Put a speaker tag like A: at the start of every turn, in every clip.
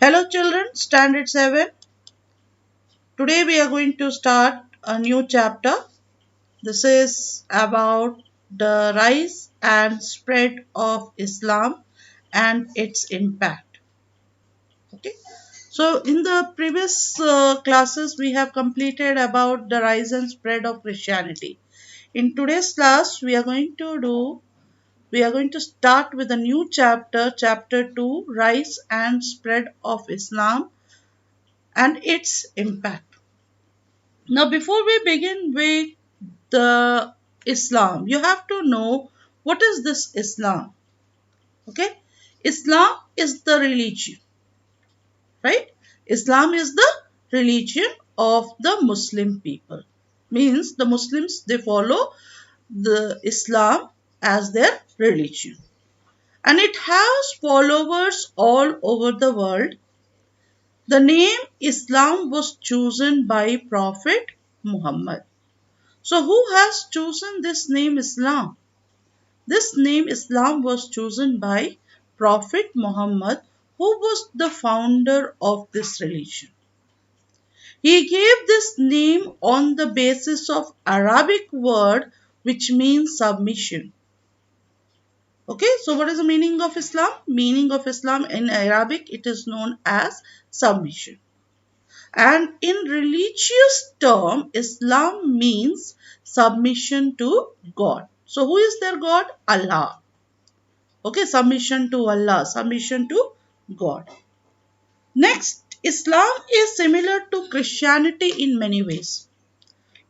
A: Hello children, Standard 7. Today we are going to start a new chapter. This is about the rise and spread of Islam and its impact. Okay. So in the previous classes we have completed about the rise and spread of Christianity. In today's class we are going to start with a new chapter, chapter 2, rise and spread of Islam and its impact. Now, before we begin with the Islam, you have to know what is this Islam. Okay, Islam is the religion, right? Islam is the religion of the Muslim people. Means the Muslims they follow the Islam as their religion, and it has followers all over the world. The name Islam was chosen by Prophet Muhammad. So, who has chosen this name Islam? This name Islam was chosen by Prophet Muhammad, who was the founder of this religion. He gave this name on the basis of Arabic word which means submission. Okay, so what is the meaning of Islam? Meaning of Islam in Arabic it is known as submission. And in religious term, Islam means submission to God. So who is their God? Allah. Okay, submission to Allah, submission to God. Next, Islam is similar to Christianity in many ways.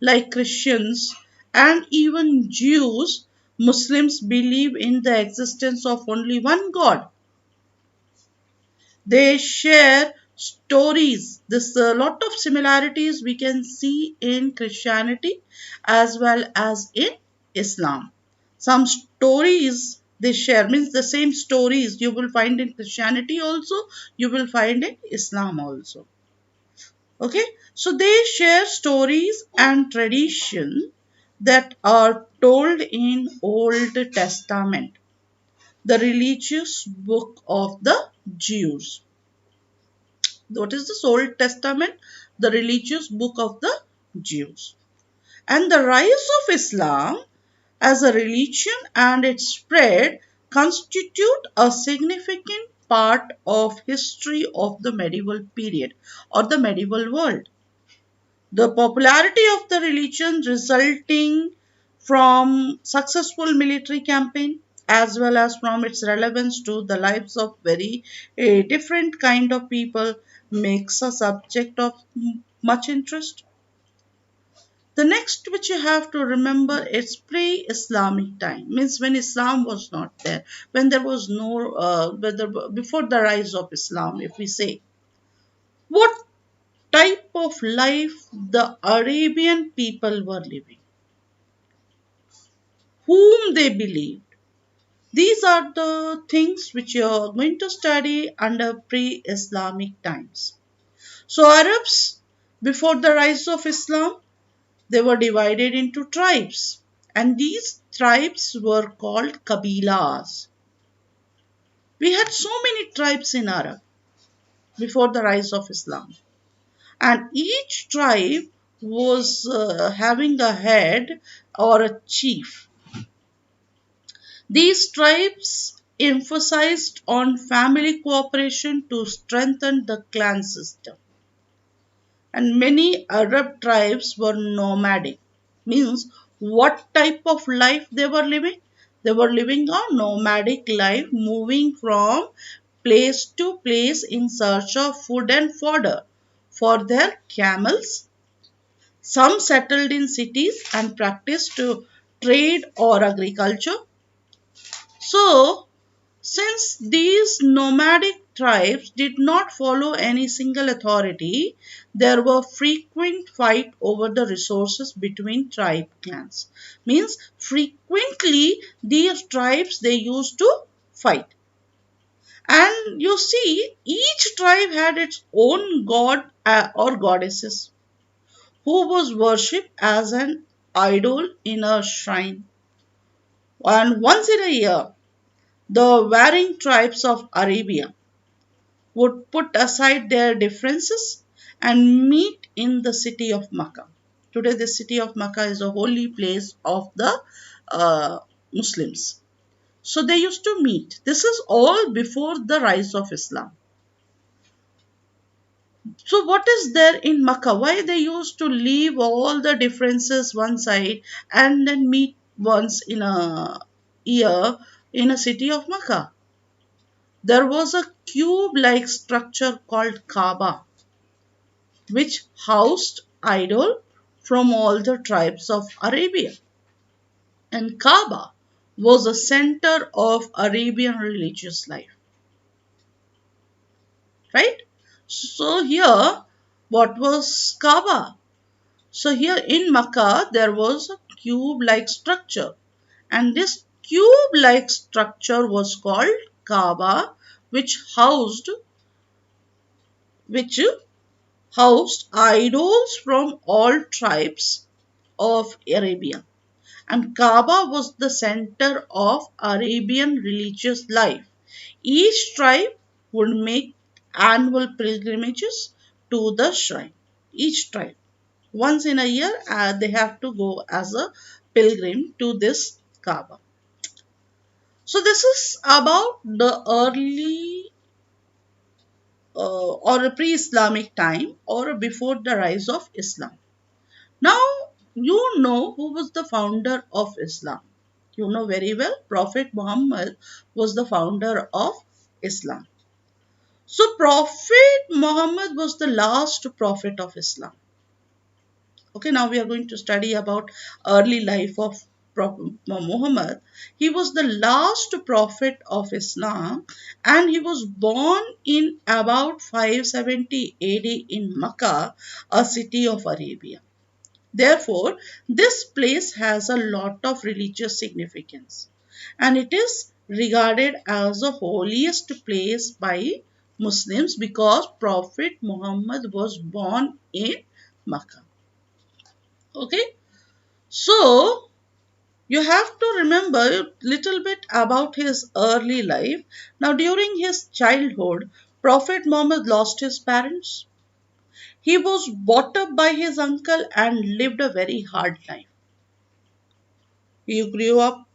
A: Like Christians and even Jews, Muslims believe in the existence of only one God. They share stories. There's a lot of similarities we can see in Christianity as well as in Islam. Some stories they share means the same stories you will find in Christianity also, you will find in Islam also. Okay, so they share stories and tradition that are told in Old Testament, the religious book of the Jews. What is this Old Testament? The religious book of the Jews. And the rise of Islam as a religion and its spread constitute a significant part of history of the medieval period or the medieval world. The popularity of the religion resulting from successful military campaign as well as from its relevance to the lives of very different kind of people makes a subject of much interest. The next which you have to remember is pre-Islamic time, means when Islam was not there, when there was no, before the rise of Islam, if we say. What type of life the Arabian people were living, whom they believed. These are the things which you are going to study under pre-Islamic times. So Arabs, before the rise of Islam, they were divided into tribes, and these tribes were called Kabilas. We had so many tribes in Arab before the rise of Islam, and each tribe was having a head or a chief. These tribes emphasized on family cooperation to strengthen the clan system. And many Arab tribes were nomadic. Means what type of life they were living? They were living a nomadic life, moving from place to place in search of food and fodder for their camels. Some settled in cities and practiced trade or agriculture. So, since these nomadic tribes did not follow any single authority, there were frequent fight over the resources between tribe clans. Means frequently these tribes they used to fight. And you see each tribe had its own god or goddesses who was worshipped as an idol in a shrine. And once in a year, the warring tribes of Arabia would put aside their differences and meet in the city of Makkah. Today, the city of Makkah is a holy place of the uh, Muslims. So they used to meet. This is all before the rise of Islam. So what is there in Makkah? Why they used to leave all the differences one side and then meet once in a year in a city of Makkah? There was a cube-like structure called Kaaba, which housed idol from all the tribes of Arabia. And Kaaba was a center of Arabian religious life, right? So here, what was Kaaba? So here in Makkah, there was a cube-like structure, and this cube-like structure was called Kaaba, which which housed idols from all tribes of Arabia. And Kaaba was the center of Arabian religious life. Each tribe would make annual pilgrimages to the shrine. Each tribe. Once in a year, they have to go as a pilgrim to this Kaaba. So, this is about the early or pre Islamic time or before the rise of Islam. Now, you know who was the founder of Islam. You know very well, Prophet Muhammad was the founder of Islam. So, Prophet Muhammad was the last prophet of Islam. Okay, now we are going to study about early life of Prophet Muhammad. He was the last prophet of Islam and he was born in about 570 AD in Makkah, a city of Arabia. Therefore, this place has a lot of religious significance and it is regarded as the holiest place by Muslims because Prophet Muhammad was born in Makkah. Okay, so you have to remember a little bit about his early life. Now, during his childhood, Prophet Muhammad lost his parents. He was brought up by his uncle and lived a very hard life. He grew up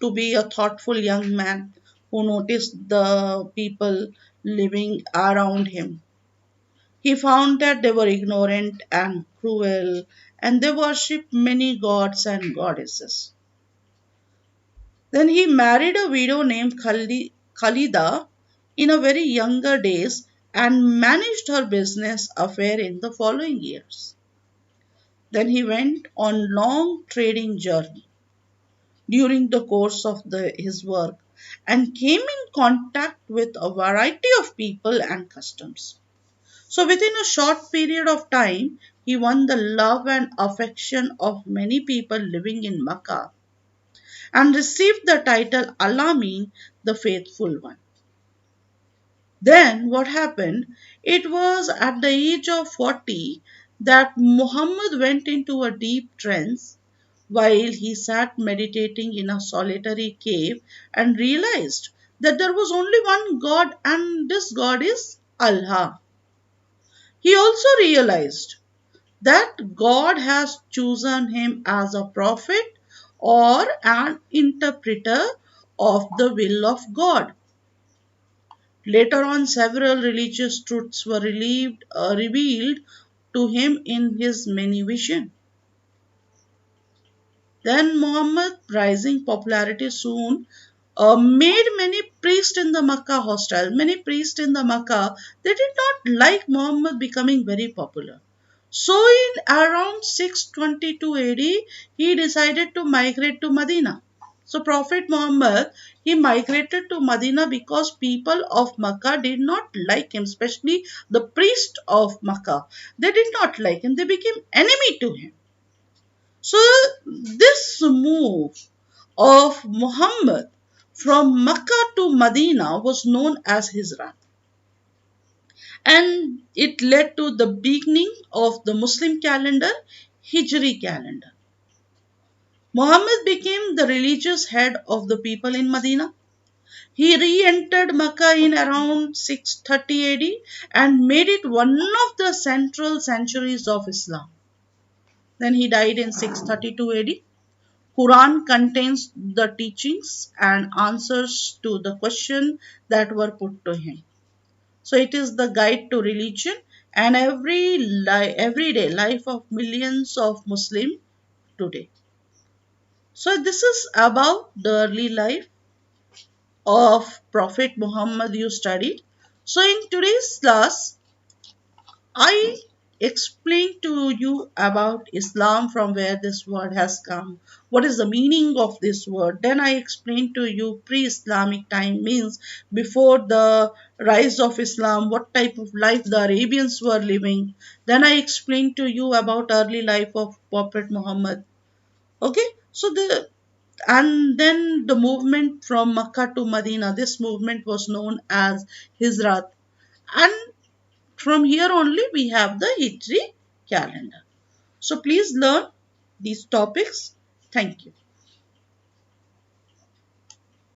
A: to be a thoughtful young man who noticed the people living around him. He found that they were ignorant and cruel and they worshipped many gods and goddesses. Then he married a widow named Khalida in a very younger days and managed her business affair in the following years. Then he went on long trading journey during the course of his work and came in contact with a variety of people and customs. So within a short period of time, he won the love and affection of many people living in Makkah and received the title Alami, the faithful one. Then what happened? It was at the age of 40 that Muhammad went into a deep trance while he sat meditating in a solitary cave and realized that there was only one God and this God is Allah. He also realized that God has chosen him as a prophet or an interpreter of the will of God. Later on, several religious truths were revealed to him in his many visions. Then Muhammad's rising popularity soon made many priests in the Makkah hostile. Many priests in the Makkah, they did not like Muhammad becoming very popular. So in around 622 AD, he decided to migrate to Medina. So Prophet Muhammad, he migrated to Medina because people of Makkah did not like him, especially the priest of Makkah. They did not like him. They became enemy to him. So this move of Muhammad from Makkah to Medina was known as Hijra, and it led to the beginning of the Muslim calendar, Hijri calendar. Muhammad became the religious head of the people in Medina. He re-entered Makkah in around 630 AD and made it one of the central centuries of Islam. Then he died in 632 AD. Quran contains the teachings and answers to the question that were put to him. So it is the guide to religion and everyday life of millions of Muslims today. So this is about the early life of Prophet Muhammad you studied. So in today's class, I explained to you about Islam, from where this word has come, what is the meaning of this word. Then I explained to you pre-Islamic time means before the rise of Islam, what type of life the Arabians were living. Then I explained to you about early life of Prophet Muhammad. Okay, so the and then the movement from Makkah to Medina, this movement was known as Hijrat. And from here only we have the Hijri calendar. So please learn these topics. Thank you.